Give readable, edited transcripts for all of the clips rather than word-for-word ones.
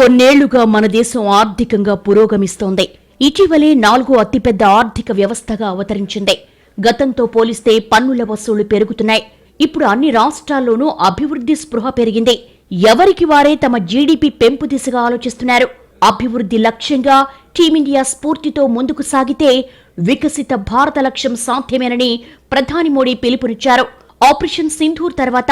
కొన్నేళ్లుగా మన దేశం ఆర్థికంగా పురోగమిస్తోంది. ఇటీవలే 4వ అతిపెద్ద ఆర్థిక వ్యవస్థగా అవతరించింది. గతంతో పోలిస్తే పన్నుల వసూళ్లు పెరుగుతున్నాయి. ఇప్పుడు అన్ని రాష్ట్రాల్లోనూ అభివృద్ధి స్పృహ పెరిగింది. ఎవరికి వారే తమ జీడీపీ పెంపు దిశగా ఆలోచిస్తున్నారు. అభివృద్ధి లక్ష్యంగా టీమిండియా స్ఫూర్తితో ముందుకు సాగితే వికసిత భారత లక్ష్యం సాధ్యమేనని ప్రధాని మోడీ పిలుపునిచ్చారు. ఆపరేషన్ సింధూర్ తర్వాత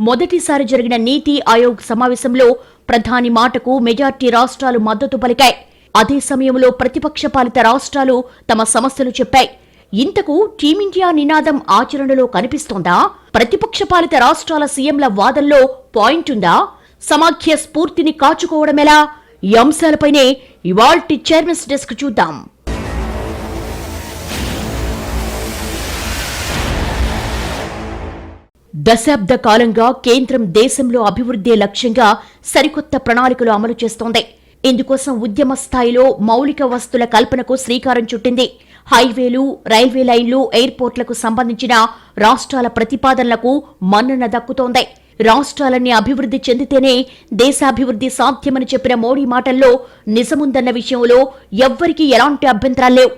మొదటిసారి జరిగిన నీతి ఆయోగ్ సమావేశంలో ప్రధాని మాటకు మెజార్టీ రాష్ట్రాలు మద్దతు పలికాయి. అదే సమయంలో ప్రతిపక్ష పాలిత రాష్ట్రాలు తమ సమస్యలు చెప్పాయి. ఇంతకు టీమిండియా నినాదం ఆచరణలో కనిపిస్తోందా? ప్రతిపక్ష పాలిత రాష్ట్రాల సీఎంల వాదనలో పాయింట్ ఉందా? సమాఖ్య స్ఫూర్తిని కాచుకోవడమెలా? ఈ అంశాలపైనే ఇవాల్టి చైర్మన్స్ డెస్క్ చూద్దాం. దశాబ్ద కాలంగా కేంద్రం దేశంలో అభివృద్ధి లక్ష్యంగా సరికొత్త ప్రణాళికలు అమలు చేస్తోంది. ఇందుకోసం ఉద్యమ స్థాయిలో మౌలిక వస్తుల కల్పనకు శ్రీకారం చుట్టింది. హైవేలు, రైల్వే లైన్లు, ఎయిర్పోర్ట్లకు సంబంధించిన రాష్ట్రాల ప్రతిపాదనలకు మన్నన దక్కుతోంది. రాష్ట్రాలన్నీ అభివృద్ధి చెందితేనే దేశాభివృద్ధి సాధ్యమని చెప్పిన మోడీ మాటల్లో నిజముందన్న విషయంలో ఎవ్వరికీ ఎలాంటి అభ్యంతరాల్లేవు.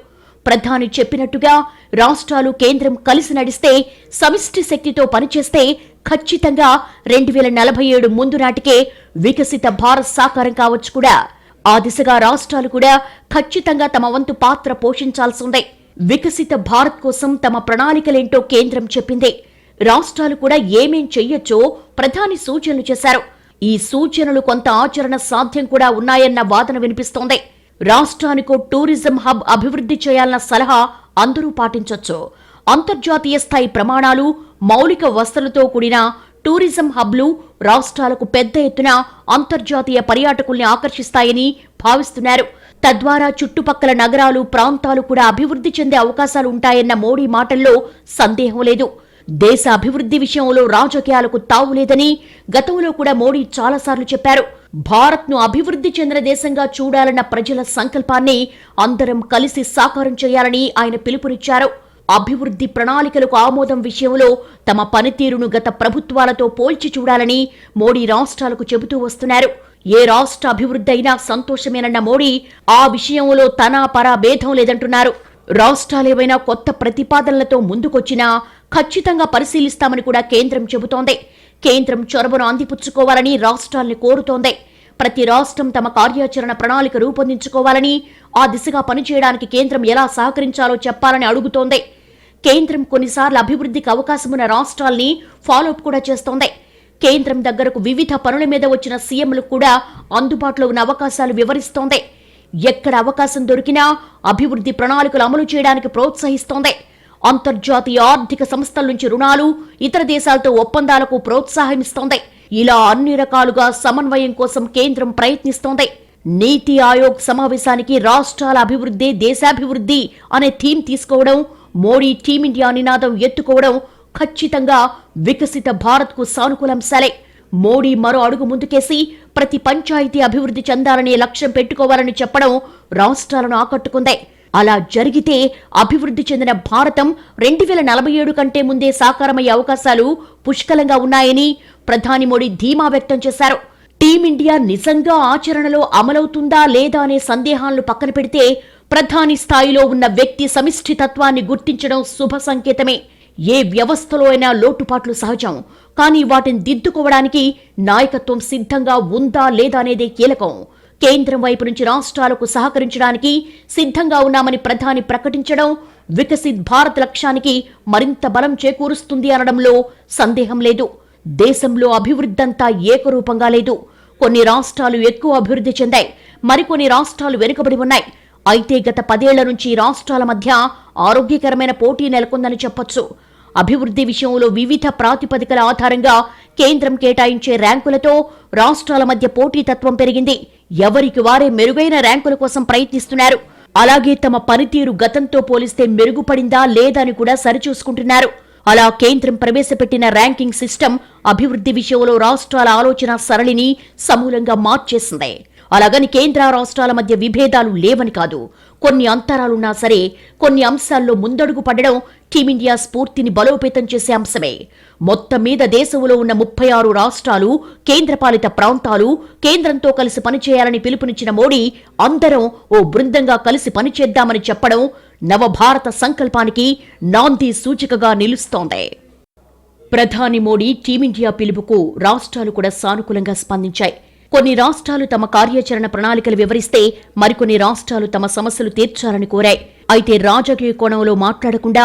ప్రధాని చెప్పినట్టుగా రాష్ట్రాలు కేంద్రం కలిసి నడిస్తే, సమిష్టి శక్తితో పనిచేస్తే ఖచ్చితంగా 2047 ముందు నాటికే వికసిత భారత్ సాకారం కావచ్చు కూడా. ఆ దిశగా రాష్ట్రాలు కూడా ఖచ్చితంగా తమ వంతు పాత్ర పోషించాల్సిందే. వికసిత భారత్ కోసం తమ ప్రణాళికలేంటో కేంద్రం చెప్పింది. రాష్ట్రాలు కూడా ఏమేం చెయ్యొచ్చో ప్రధాని సూచనలు చేశారు. ఈ సూచనలు కొంత ఆచరణ సాధ్యం కూడా ఉన్నాయన్న వాదన వినిపిస్తోంది. రాష్ట్రానికో టూరిజం హబ్ అభివృద్ధి చేయాలన్న సలహా అందరూ పాటించొచ్చు. అంతర్జాతీయ స్థాయి ప్రమాణాలు, మౌలిక వసతులతో కూడిన టూరిజం హబ్లు రాష్ట్రాలకు పెద్ద ఎత్తున అంతర్జాతీయ పర్యాటకుల్ని ఆకర్షిస్తాయని భావిస్తున్నారు. తద్వారా చుట్టుపక్కల నగరాలు, ప్రాంతాలు కూడా అభివృద్ధి చెందే అవకాశాలు ఉంటాయన్న మోడీ మాటల్లో సందేహం లేదు. దేశ అభివృద్ధి విషయంలో రాజకీయాలకు తావులేదని గతంలో కూడా మోడీ చాలాసార్లు చెప్పారు. భారత్ను అభివృద్ధి చెందిన దేశంగా చూడాలన్న ప్రజల సంకల్పాన్ని అందరం కలిసి సాకారం చేయాలని ఆయన పిలుపునిచ్చారు. అభివృద్ధి ప్రణాళికలకు ఆమోదం విషయంలో తమ పనితీరును గత ప్రభుత్వాలతో పోల్చి చూడాలని మోడీ రాష్ట్రాలకు చెబుతూ వస్తున్నారు. ఏ రాష్ట్ర అభివృద్ధి అయినా సంతోషమేనన్న మోడీ ఆ విషయంలో తన పరా భేదం లేదంటున్నారు. రాష్ట్రాలేవైనా కొత్త ప్రతిపాదనలతో ముందుకొచ్చినా ఖచ్చితంగా పరిశీలిస్తామని కూడా కేంద్రం చెబుతోంది. కేంద్రం చొరవను అందిపుచ్చుకోవాలని రాష్ట్రాల్ని కోరుతోంది. ప్రతి రాష్ట్రం తమ కార్యాచరణ ప్రణాళిక రూపొందించుకోవాలని, ఆ దిశగా పనిచేయడానికి కేంద్రం ఎలా సహకరించాలో చెప్పాలని అడుగుతోంది. కేంద్రం కొన్నిసార్లు అభివృద్ధికి అవకాశమున్న రాష్ట్రాల్ని ఫాలోఅప్ కూడా చేస్తోంది. కేంద్రం దగ్గరకు వివిధ పనుల మీద వచ్చిన సీఎంలు కూడా అందుబాటులో ఉన్న అవకాశాలు వివరిస్తోంది. ఎక్కడ అవకాశం దొరికినా అభివృద్ధి ప్రణాళికలు అమలు చేయడానికి ప్రోత్సహిస్తోంది. అంతర్జాతీయ ఆర్థిక సంస్థల నుంచి రుణాలు, ఇతర దేశాలతో ఒప్పందాలకు ప్రోత్సాహమిస్తోంది. ఇలా అన్ని రకాలుగా సమన్వయం కోసం కేంద్రం ప్రయత్నిస్తోంది. నీతి ఆయోగ్ సమావేశానికి రాష్ట్రాల అభివృద్ధి, దేశాభివృద్ధి అనే థీమ్ తీసుకోవడం, మోడీ టీమిండియా నినాదం ఎత్తుకోవడం ఖచ్చితంగా వికసిత భారత్కు సానుకూలంశాలే. మోడీ మరో అడుగు ముందుకేసి ప్రతి పంచాయతీ అభివృద్ధి చెందాలనే లక్ష్యం పెట్టుకోవాలని చెప్పడం రాష్ట్రాలను ఆకట్టుకుంది. అలా జరిగితే అభివృద్ధి చెందిన భారతం 2047 కంటే ముందే సాకారమయ్యే అవకాశాలు పుష్కలంగా ఉన్నాయని ప్రధాని మోడీ ధీమా వ్యక్తం చేశారు. టీమిండియా నిజంగా ఆచరణలో అమలవుతుందా లేదా అనే సందేహాలను పక్కన పెడితే ప్రధాని స్థాయిలో ఉన్న వ్యక్తి సమిష్టి తత్వాన్ని గుర్తించడం శుభ సంకేతమే. ఏ వ్యవస్థలో అయినా లోటుపాట్లు సహజం, కానీ వాటిని దిద్దుకోవడానికి నాయకత్వం సిద్ధంగా ఉందా లేదా అనేదే కీలకం. కేంద్రం వైపు నుంచి రాష్ట్రాలకు సహకరించడానికి సిద్ధంగా ఉన్నామని ప్రధాని ప్రకటించడం వికసిత్ భారత్ లక్ష్యానికి మరింత బలం చేకూరుస్తుంది అనడంలో సందేహం లేదు. దేశంలో అభివృద్ధంతా ఏకరూపంగా లేదు. కొన్ని రాష్ట్రాలు ఎక్కువ అభివృద్ధి చెందాయి, మరికొన్ని రాష్ట్రాలు వెనుకబడి ఉన్నాయి. అయితే గత 10 ఏళ్ల నుంచి రాష్ట్రాల మధ్య ఆరోగ్యకరమైన పోటీ నెలకొందని చెప్పొచ్చు. అభివృద్ధి విషయంలో వివిధ ప్రాతిపదికల ఆధారంగా కేంద్రం కేటాయించే ర్యాంకులతో రాష్ట్రాల మధ్య పోటీతత్వం పెరిగింది. ఎవరికి వారే మెరుగైన ర్యాంకుల కోసం ప్రయత్నిస్తున్నారు. అలాగే తమ పనితీరు గతంతో పోలిస్తే మెరుగుపడిందా లేదా అని కూడా సరిచూసుకుంటున్నారు. అలా కేంద్రం ప్రవేశపెట్టిన ర్యాంకింగ్ సిస్టమ్ అభివృద్ధి విషయంలో రాష్ట్రాల ఆలోచన సరళిని సమూలంగా మార్చేసింది. అలాగని కేంద్ర రాష్ట్రాల మధ్య విభేదాలు లేవని కాదు. కొన్ని అంతరాలున్నా సరే కొన్ని అంశాల్లో ముందడుగు పడడం టీమిండియా స్ఫూర్తిని బలోపేతం చేసే అంశమే. మొత్తం మీద దేశంలో ఉన్న 36 రాష్ట్రాలు, కేంద్రపాలిత ప్రాంతాలు కేంద్రంతో కలిసి పనిచేయాలని పిలుపునిచ్చిన మోడీ అందరం ఓ బృందంగా కలిసి పనిచేద్దామని చెప్పడం నవభారత సంకల్పానికి నాంది సూచికగా నిలుస్తోంది. ప్రధాని మోడీ టీమిండియా పిలుపుకు రాష్ట్రాలు కూడా సానుకూలంగా స్పందించాయి. కొన్ని రాష్ట్రాలు తమ కార్యాచరణ ప్రణాళికలు వివరిస్తే మరికొన్ని రాష్ట్రాలు తమ సమస్యలు తీర్చాలని కోరాయి. అయితే రాజకీయ కోణంలో మాట్లాడకుండా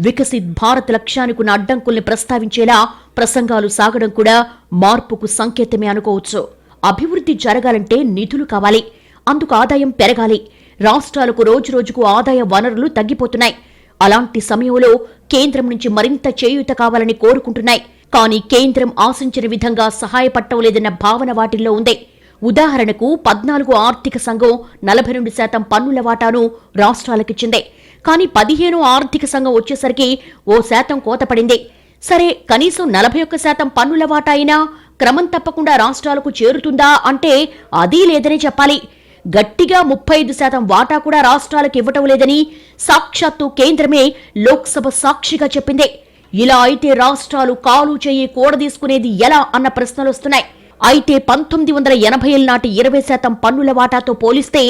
వికసిత్ భారత్ లక్ష్యానికున్న అడ్డంకుల్ని ప్రస్తావించేలా ప్రసంగాలు సాగడం కూడా మార్పుకు సంకేతమే అనుకోవచ్చు. అభివృద్ధి జరగాలంటే నిధులు కావాలి, అందుకు ఆదాయం పెరగాలి. రాష్ట్రాలకు రోజురోజుకు ఆదాయ వనరులు తగ్గిపోతున్నాయి. అలాంటి సమయంలో కేంద్రం నుంచి మరింత చేయూత కావాలని కోరుకుంటున్నాయి. కానీ కేంద్రం ఆశించిన విధంగా సహాయపడటం లేదన్న భావన వాటిల్లో ఉంది. ఉదాహరణకు 14 ఆర్థిక సంఘం 42% పన్నుల వాటాను రాష్ట్రాలకిచ్చింది. కానీ 15 ఆర్థిక సంఘం వచ్చేసరికి 1% కోత పడింది. సరే, కనీసం 41% పన్నుల వాటా అయినా క్రమం తప్పకుండా రాష్ట్రాలకు చేరుతుందా అంటే అదీ లేదని చెప్పాలి. గట్టిగా 35% వాటా కూడా రాష్ట్రాలకు ఇవ్వటం లేదని సాక్షాత్తు కేంద్రమే లోక్సభ సాక్షిగా చెప్పింది. ఇలా అయితే రాష్ట్రాలు కాలు చేయి కూడదీసుకునేది ఎలా అన్న ప్రశ్నలొస్తున్నాయి. అయితే 1980ల నాటి 20% పన్నుల వాటాతో పోలిస్తే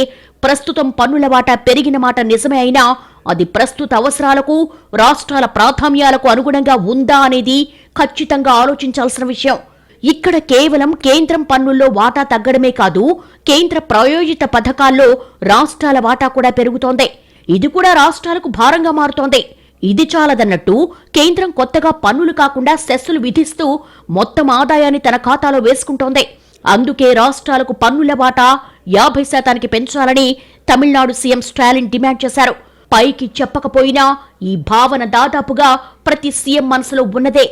ప్రస్తుతం పన్నుల వాటా పెరిగిన మాట నిజమే అయినా అది ప్రస్తుత అవసరాలకు, రాష్ట్రాల ప్రాధాన్యాలకు అనుగుణంగా ఉందా అనేది ఖచ్చితంగా ఆలోచించాల్సిన విషయం. ఇక్కడ కేవలం కేంద్రం పన్నుల్లో వాటా తగ్గడమే కాదు, కేంద్ర ప్రాయోజిత పథకాల్లో రాష్ట్రాల వాటా కూడా పెరుగుతోంది. ఇది కూడా రాష్ట్రాలకు భారంగా మారుతోంది. ఇది చాలదన్నట్టు కేంద్రం కొత్తగా పన్నులు కాకుండా సెస్సులు విధిస్తూ మొత్తం ఆదాయాన్ని తన ఖాతాలో వేసుకుంటోంది. అందుకే రాష్ట్రాలకు పన్నుల వాటా 50% పెంచాలని తమిళనాడు సీఎం స్టాలిన్ డిమాండ్ చేశారు. పైకి చెప్పకపోయినా ఈ భావన దాదాపుగా ప్రతి సీఎం మనసులో ఉన్నదే.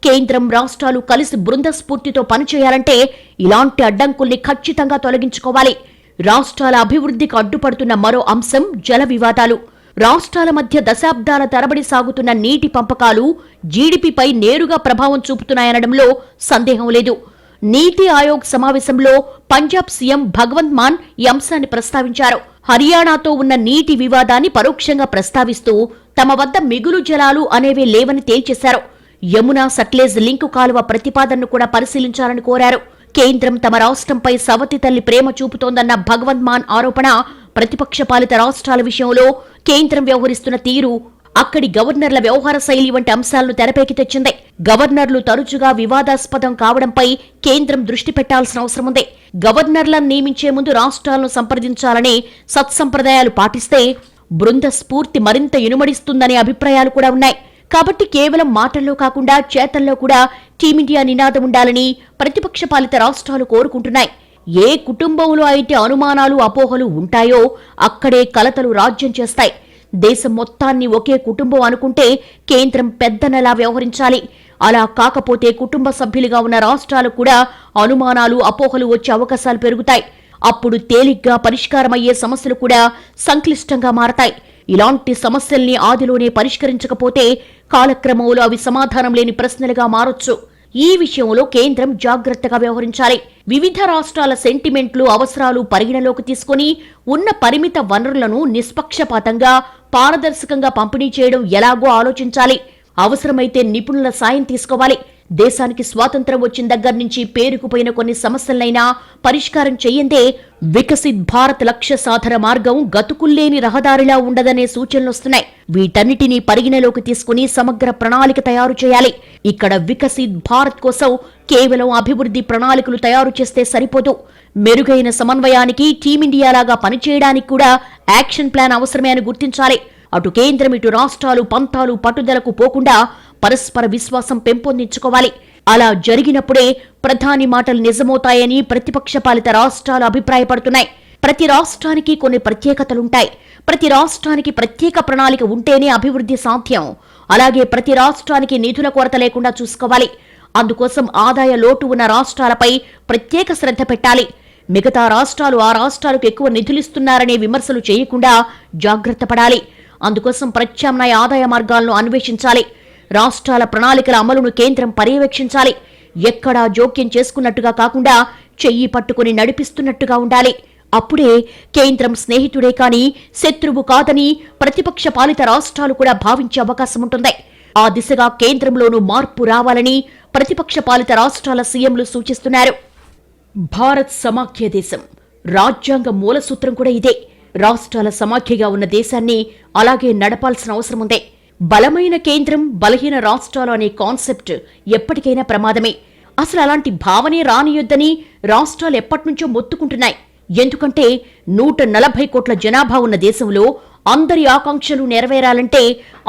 కేంద్రం రాష్ట్రాలు కలిసి బృంద స్ఫూర్తితో పనిచేయాలంటే ఇలాంటి అడ్డంకుల్ని ఖచ్చితంగా తొలగించుకోవాలి. రాష్ట్రాల అభివృద్ధికి అడ్డుపడుతున్న మరో అంశం జల వివాదాలు. రాష్ట్రాల మధ్య దశాబ్దాల తరబడి సాగుతున్న నీటి పంపకాలు జీడీపీపై నేరుగా ప్రభావం చూపుతున్నాయనడంలో సందేహం లేదు. నీతి ఆయోగ్ సమావేశంలో పంజాబ్ సీఎం భగవంత్ మాన్ ఈ అంశాన్ని ప్రస్తావించారు. హర్యానాతో ఉన్న నీటి వివాదాన్ని పరోక్షంగా ప్రస్తావిస్తూ తమ వద్ద మిగులు జలాలు అనేవే లేవని తేల్చేశారు. యమునా సట్లెజ్ లింకు కాలువ ప్రతిపాదనను కూడా పరిశీలించాలని కోరారు. కేంద్రం తమ రాష్ట్రంపై సవతి తల్లి ప్రేమ చూపుతోందన్న భగవంత్ మాన్ ఆరోపణ ప్రతిపక్ష పాలిత రాష్ట్రాల విషయంలో కేంద్రం వ్యవహరిస్తున్న తీరు, అక్కడి గవర్నర్ల వ్యవహార శైలి వంటి అంశాలను తెరపైకి తెచ్చింది. గవర్నర్లు తరచుగా వివాదాస్పదం కావడంపై కేంద్రం దృష్టి పెట్టాల్సిన అవసరం ఉంది. గవర్నర్లను నియమించే ముందు రాష్ట్రాలను సంప్రదించాలనే సత్సంప్రదాయాలు పాటిస్తే బృంద స్ఫూర్తి మరింత ఇనుమడిస్తుందనే అభిప్రాయాలు కూడా ఉన్నాయి. కాబట్టి కేవలం మాటల్లో కాకుండా చేతల్లో కూడా టీమిండియా నినాదం ఉండాలని ప్రతిపక్ష పాలిత రాష్ట్రాలు కోరుకుంటున్నాయి. ఏ కుటుంబంలో అయితే అనుమానాలు, అపోహలు ఉంటాయో అక్కడే కలతలు రాజ్యం చేస్తాయి. దేశం మొత్తాన్ని ఒకే కుటుంబం అనుకుంటే కేంద్రం పెద్దనలా వ్యవహరించాలి. అలా కాకపోతే కుటుంబ సభ్యులుగా ఉన్న రాష్ట్రాలకు కూడా అనుమానాలు, అపోహలు వచ్చే అవకాశాలు పెరుగుతాయి. అప్పుడు తేలిగ్గా పరిష్కారమయ్యే సమస్యలు కూడా సంక్లిష్టంగా మారతాయి. ఇలాంటి సమస్యల్ని ఆదిలోనే పరిష్కరించకపోతే కాలక్రమంలో అవి సమాధానం లేని ప్రశ్నలుగా మారొచ్చు. ఈ విషయంలో కేంద్రం జాగ్రత్తగా వ్యవహరించాలి. వివిధ రాష్ట్రాల సెంటిమెంట్లు, అవసరాలు పరిగణలోకి తీసుకుని ఉన్న పరిమిత వనరులను నిష్పక్షపాతంగా, పారదర్శకంగా పంపిణీ చేయడం ఎలాగో ఆలోచించాలి. అవసరమైతే నిపుణుల సాయం తీసుకోవాలి. దేశానికి స్వాతంత్ర్యం వచ్చిన దగ్గర నుంచి పేరుకుపోయిన కొన్ని సమస్యలైనా పరిష్కారం చెయ్యందే వికసిత్ భారత్ లక్ష్య సాధన మార్గం గతుకుల్లేని రహదారిలా ఉండదనే సూచనలొస్తున్నాయి. వీటన్నిటినీ పరిగణలోకి తీసుకుని సమగ్ర ప్రణాళిక తయారు చేయాలి. ఇక్కడ వికసిత్ భారత్ కోసం కేవలం అభివృద్ధి ప్రణాళికలు తయారు చేస్తే సరిపోదు. మెరుగైన సమన్వయానికి, టీమిండియాలాగా పనిచేయడానికి కూడా యాక్షన్ ప్లాన్ అవసరమే అని గుర్తించాలి. అటు కేంద్రం, ఇటు రాష్ట్రాలు పంతాలు, పట్టుదలకు పోకుండా పరస్పర విశ్వాసం పెంపొందించుకోవాలి. అలా జరిగినప్పుడే ప్రధాని మాటలు నిజమవుతాయని ప్రతిపక్ష పాలిత రాష్ట్రాలు అభిప్రాయపడుతున్నాయి. ప్రతి రాష్ట్రానికి కొన్ని ప్రత్యేకతలుంటాయి. ప్రతి రాష్ట్రానికి ప్రత్యేక ప్రణాళిక ఉంటేనే అభివృద్ధి సాధ్యం. అలాగే ప్రతి రాష్ట్రానికి నిధుల కొరత లేకుండా చూసుకోవాలి. అందుకోసం ఆదాయ లోటు ఉన్న రాష్ట్రాలపై ప్రత్యేక శ్రద్ధ పెట్టాలి. మిగతా రాష్ట్రాలు ఆ రాష్ట్రాలకు ఎక్కువ నిధులిస్తున్నారనే విమర్శలు చేయకుండా జాగ్రత్త పడాలి. అందుకోసం ప్రత్యామ్నాయ ఆదాయ మార్గాలను అన్వేషించాలి. రాష్ట్రాల ప్రణాళికల అమలును కేంద్రం పర్యవేక్షించాలి. ఎక్కడా జోక్యం చేసుకున్నట్టుగా కాకుండా చెయ్యి పట్టుకుని నడిపిస్తున్నట్టుగా ఉండాలి. అప్పుడే కేంద్రం స్నేహితుడే కాని శత్రువు కాదని ప్రతిపక్ష పాలిత రాష్ట్రాలు కూడా భావించే అవకాశముంటుంది. ఆ దిశగా కేంద్రంలోనూ మార్పు రావాలని ప్రతిపక్ష పాలిత రాష్ట్రాల సీఎంలు సూచిస్తున్నారు. భారత్ సమాఖ్య దేశం. రాజ్యాంగ మూల సూత్రం కూడా ఇదే. రాష్ట్రాల సమాఖ్యగా ఉన్న దేశాన్ని అలాగే నడపాల్సిన అవసరముందే. బలమైన కేంద్రం, బలహీన రాష్ట్రాలు అనే కాన్సెప్ట్ ఎప్పటికైనా ప్రమాదమే. అసలు అలాంటి భావనే రానియొద్దని రాష్ట్రాలు ఎప్పటినుంచో మొత్తుకుంటున్నాయి. ఎందుకంటే 140 కోట్ల జనాభా ఉన్న దేశంలో అందరి ఆకాంక్షలు నెరవేరాలంటే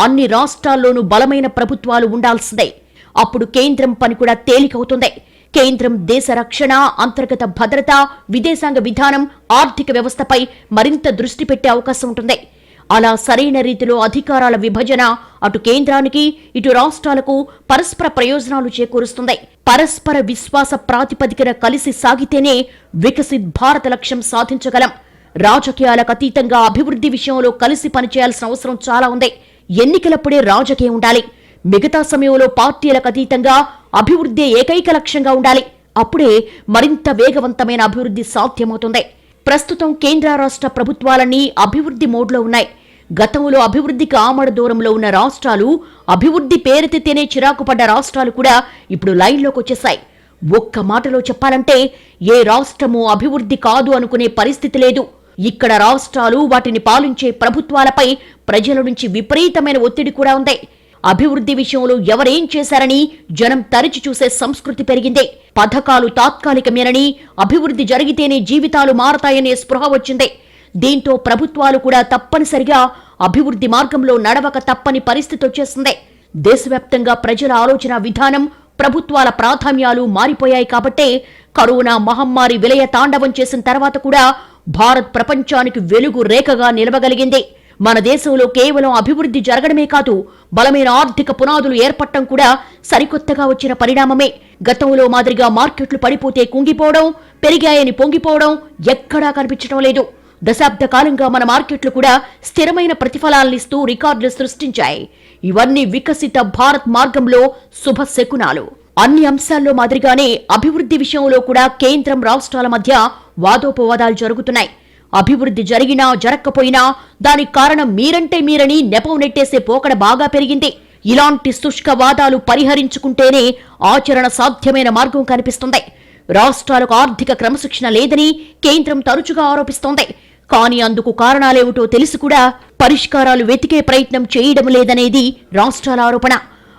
అన్ని రాష్ట్రాల్లోనూ బలమైన ప్రభుత్వాలు ఉండాల్సిందే. అప్పుడు కేంద్రం పని కూడా తేలికవుతుంది. కేంద్రం దేశ రక్షణ, అంతర్గత భద్రత, విదేశాంగ విధానం, ఆర్థిక వ్యవస్థపై మరింత దృష్టి పెట్టే అవకాశం ఉంటుంది. అలా సరైన రీతిలో అధికారాల విభజన అటు కేంద్రానికి, ఇటు రాష్ట్రాలకు పరస్పర ప్రయోజనాలు చేకూరుస్తుంది. పరస్పర విశ్వాస ప్రాతిపదికన కలిసి సాగితేనే వికసిత్ భారత లక్ష్యం సాధించగలం. రాజకీయాలకు అతీతంగా అభివృద్ధి విషయంలో కలిసి పనిచేయాల్సిన అవసరం చాలా ఉంది. ఎన్నికలప్పుడే రాజకీయం ఉండాలి. మిగతా సమయంలో పార్టీలకు అతీతంగా అభివృద్ధి ఏకైక లక్ష్యంగా ఉండాలి. అప్పుడే మరింత వేగవంతమైన అభివృద్ధి సాధ్యమవుతుంది. ప్రస్తుతం కేంద్ర రాష్ట్ర ప్రభుత్వాలన్నీ అభివృద్ధి మోడ్లో ఉన్నాయి. గతంలో అభివృద్ధికి ఆమడ దూరంలో ఉన్న రాష్ట్రాలు, అభివృద్ధి పేరెత్తితేనే చిరాకు పడ్డ రాష్ట్రాలు కూడా ఇప్పుడు లైన్లోకి వచ్చేశాయి. ఒక్క మాటలో చెప్పాలంటే ఏ రాష్ట్రమూ అభివృద్ధి కాదు అనుకునే పరిస్థితి లేదు. ఇక్కడ రాష్ట్రాలు, వాటిని పాలించే ప్రభుత్వాలపై ప్రజల నుంచి విపరీతమైన ఒత్తిడి కూడా ఉంది. అభివృద్ధి విషయంలో ఎవరేం చేశారని జనం తరిచి చూసే సంస్కృతి పెరిగింది. పథకాలు తాత్కాలికమేనని, అభివృద్ధి జరిగితేనే జీవితాలు మారతాయనే స్పృహ వచ్చింది. దీంతో ప్రభుత్వాలు కూడా తప్పనిసరిగా అభివృద్ధి మార్గంలో నడవక తప్పని పరిస్థితి వచ్చేసింది. దేశవ్యాప్తంగా ప్రజల ఆలోచన విధానం, ప్రభుత్వాల ప్రాధాన్యాలు మారిపోయాయి. కాబట్టే కరోనా మహమ్మారి విలయ తాండవం చేసిన తర్వాత కూడా భారత్ ప్రపంచానికి వెలుగు రేఖగా నిలవగలిగింది. మన దేశంలో కేవలం అభివృద్ధి జరగడమే కాదు, బలమైన ఆర్థిక పునాదులు ఏర్పడటం కూడా సరికొత్తగా వచ్చిన పరిణామమే. గతంలో మాదిరిగా మార్కెట్లు పడిపోతే కుంగిపోవడం, పెరిగాయని పొంగిపోవడం ఎక్కడా కనిపించడం లేదు. దశాబ్ద కాలంగా మన మార్కెట్లు కూడా స్థిరమైన ప్రతిఫలాలనిస్తూ రికార్డులు సృష్టించాయి. ఇవన్నీ వికసిత భారత్ మార్గంలో శుభ శకునాలు. అన్ని అంశాల్లో మాదిరిగానే అభివృద్ధి విషయంలో కూడా కేంద్రం, రాష్ట్రాల మధ్య వాదోపవాదాలు జరుగుతున్నాయి. అభివృద్ధి జరిగినా జరక్కపోయినా దానికి కారణం మీరంటే మీరని నెపం నెట్టేసే పోకడ బాగా పెరిగింది. ఇలాంటి శుష్క వాదాలు పరిహరించుకుంటేనే ఆచరణ సాధ్యమైన మార్గం కనిపిస్తుంది. రాష్ట్రాలకు ఆర్థిక క్రమశిక్షణ లేదని కేంద్రం తరచుగా ఆరోపిస్తోంది. కానీ అందుకు కారణాలేమిటో తెలిసి కూడా పరిష్కారాలు వెతికే ప్రయత్నం చేయడం లేదనేది రాష్ట్రాల ఆరోపణ.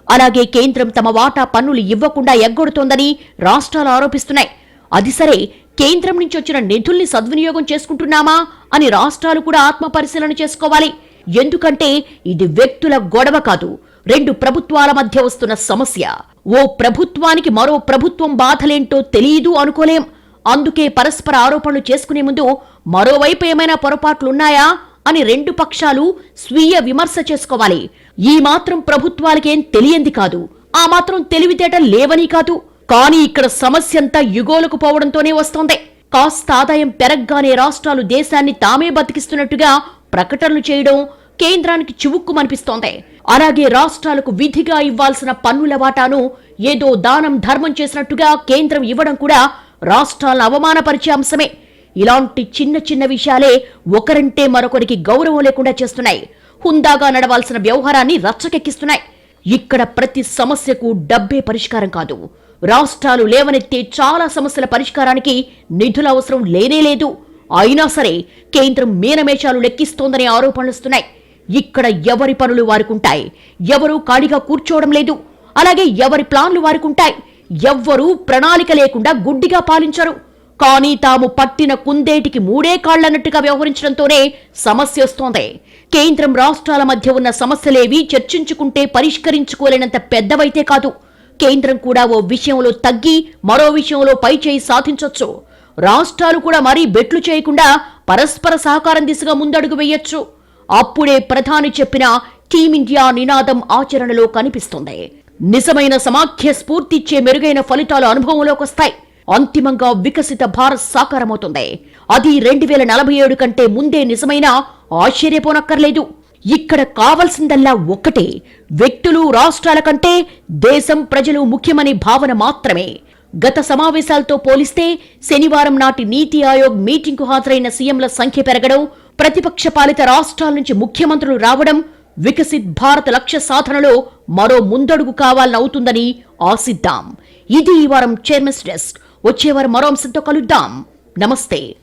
అలాగే కేంద్రం తమ వాటా పన్నులు ఇవ్వకుండా ఎగ్గొడుతోందని రాష్ట్రాలు ఆరోపిస్తున్నాయి. అది సరే, కేంద్రం నుంచి వచ్చిన నిధుల్ని సద్వినియోగం చేసుకుంటున్నామా అని రాష్ట్రాలు కూడా ఆత్మ పరిశీలన చేసుకోవాలి. ఎందుకంటే ఇది వ్యక్తుల గొడవ కాదు, రెండు ప్రభుత్వాల మధ్య వస్తున్న సమస్య. ఓ ప్రభుత్వానికి మరో ప్రభుత్వం బాధలేంటో తెలియదు అనుకోలేం. అందుకే పరస్పర ఆరోపణలు చేసుకునే ముందు మరోవైపు ఏమైనా పొరపాట్లున్నాయా అని రెండు పక్షాలు స్వీయ విమర్శ చేసుకోవాలి. ఈ మాత్రం ప్రభుత్వాలకేం తెలియంది కాదు, ఆ మాత్రం తెలివితేట లేవని కాదు. కానీ ఇక్కడ సమస్యంతా యుగోలకు పోవడంతోనే వస్తోంది. కాస్త ఆదాయం పెరగ్గానే రాష్ట్రాలు దేశాన్ని తామే బతికిస్తున్నట్టుగా ప్రకటనలు చేయడం కేంద్రానికి చివుక్కుమనిపిస్తోంది. అలాగే రాష్ట్రాలకు విధిగా ఇవ్వాల్సిన పన్నుల వాటాను ఏదో దానం ధర్మం చేసినట్టుగా కేంద్రం ఇవ్వడం కూడా రాష్ట్రాలను అవమానపరిచే అంశమే. ఇలాంటి చిన్న చిన్న విషయాలే ఒకరంటే మరొకరికి గౌరవం లేకుండా చేస్తున్నాయి. హుందాగా నడవాల్సిన వ్యవహారాన్ని రచ్చకెక్కిస్తున్నాయి. ఇక్కడ ప్రతి సమస్యకు డబ్బే పరిష్కారం కాదు. రాష్ట్రాలు లేవనెత్తే చాలా సమస్యల పరిష్కారానికి నిధుల అవసరం లేనేలేదు. అయినా సరే కేంద్రం మీనమేషాలు లెక్కిస్తోందనే ఆరోపణలుస్తున్నాయి. ఇక్కడ ఎవరి పనులు వారికుంటాయి, ఎవరూ ఖాళీగా కూర్చోవడం లేదు. అలాగే ఎవరి ప్లాన్లు వారికుంటాయి. ఎవ్వరూ ప్రణాళిక లేకుండా గుడ్డిగా పాలించరు. కానీ తాము పట్టిన కుందేటికి మూడే కాళ్లన్నట్టుగా వ్యవహరించడంతోనే సమస్య వస్తోంది. కేంద్రం రాష్ట్రాల మధ్య ఉన్న సమస్యలేవి చర్చించుకుంటే పరిష్కరించుకోలేనంత పెద్దవైతే కాదు. కేంద్రం కూడా ఓ విషయంలో తగ్గి మరో విషయంలో పైచేయి సాధించొచ్చు. రాష్ట్రాలు కూడా మరీ బెట్లు చేయకుండా పరస్పర సహకారం దిశగా ముందడుగు వేయొచ్చు. అప్పుడే ప్రధాని చెప్పిన టీమిండియా నినాదం ఆచరణలో కనిపిస్తుంది. నిజమైన సమాఖ్య స్ఫూర్తిచ్చే మెరుగైన ఫలితాలు అనుభవంలోకి వస్తాయి. అంతిమంగా వికసిత భారత్ సాకారమవుతుంది. అది 2047 కంటే ముందే నిజమైన ఆశ్చర్యపోనక్కర్లేదు. ఇక్కడ కావలసిందల్లా ఒక్కటే, వ్యక్తులు రాష్ట్రాల కంటే దేశం ప్రజలు ముఖ్యమనే భావన మాత్రమే. గత సమావేశాలతో పోలిస్తే శనివారం నాటి నీతి ఆయోగ్ మీటింగ్కు హాజరైన సీఎంల సంఖ్య పెరగడం, ప్రతిపక్ష పాలిత రాష్ట్రాల నుంచి ముఖ్యమంత్రులు రావడం వికసిత్ భారత్ లక్ష్య సాధనలో మరో ముందడుగు కావాలనవుతుందని ఆశిద్దాం. ఇది ఈ వారం చైర్మన్స్ డెస్క్. వచ్చే వారం మరో అంశంతో కలుద్దాం. నమస్తే.